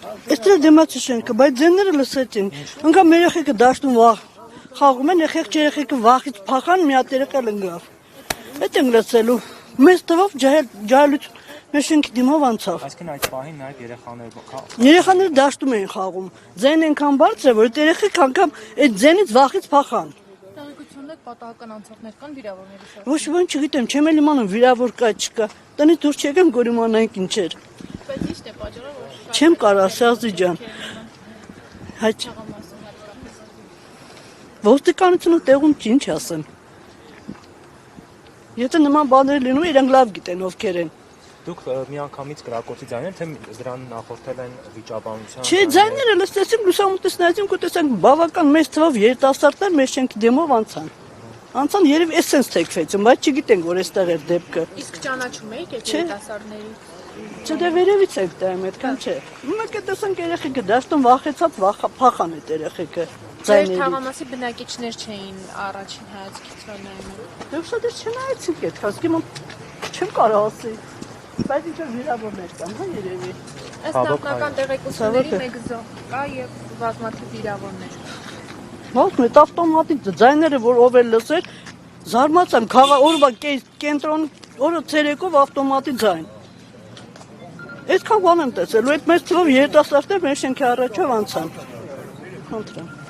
Այստեղ դիմացի շենքը, բայց ձենները լսեցին։ Անգամ մեր երեխեքը դաշտում վախ խաղում են, երեխեքը վախից փախան, մի հատ երեխա ընկավ։ Այդ են լսելու։ Մեծ թվով ջահելություն մեր շենքի դիմով անցավ։ Այսինքն այդ պահին նաև երեխաները դաշտում էին խաղում։ Ձենն այնքան բարձր է, որ այդ երեխեքը անգամ այդ ձենից վախից փախան։ Տեղեկություններ պատահական անցորդներ կան վիրավորների շարժ։ Ոչ ոք չգիտեմ, չեմ էլ իմանում վիրավոր կա չկա։ Տնից դուրս չեկեմ, որ իմանայինք ինչ էր։ Բայց ի՞նչ է պատճառը, որ Չեմ կարող, Սազի ջան։ Ոստիկանությունը տեղում չի, ինչ ասեմ։ Եթե նման բաներ լինում, իրանք լավ գիտեն ովքեր են։ Դուք միանգամից կրակոցի ձայներ, թե դրան նախորդել են վիճաբանության։ Չէ, ձայները լսեցինք, լուսամուտից նայեցինք ու տեսանք բավական մեծ թվով երիտասարդներ մեր շենքի դեմով անցան։ Անցան երևի էսենց թեքվեցին, բայց չգիտենք, որ այստեղ էր դեպքը։ Իսկ ճանաչում եք այդ երիտասարդների։ Չէ, դե վերևից եք դայմ, այդքան չէ։ Մեկ է տեսանք երեխեքը դաշտում վախեցած փախան այդ երեխեքը։ Ձեր թաղամասի բնակիչներ չէին առաջին հայացքից նայում։ Դե ուսադեր չնայեցինք այդ հասկի չեմ կարող ասել։ Բայց ինչ որ վիրավորներ կան, հա երևի։ Ըստ նախնական տեղեկությունների մեկ զոհ կա եւ բազմաթիվ վիրավորներ։ Ո՞վ մեծ ավտոմատիկ ձայները, որ ով էլ լսեր, զարմացան, օրվա կենտրոն օրը ցերեկով ավտոմատի ձայն։ Այդքան բան եմ տեսել, ու այդ մեծ թվով երիտասարդներ մեր շենքի առաջով անցան։ Խնդրեմ։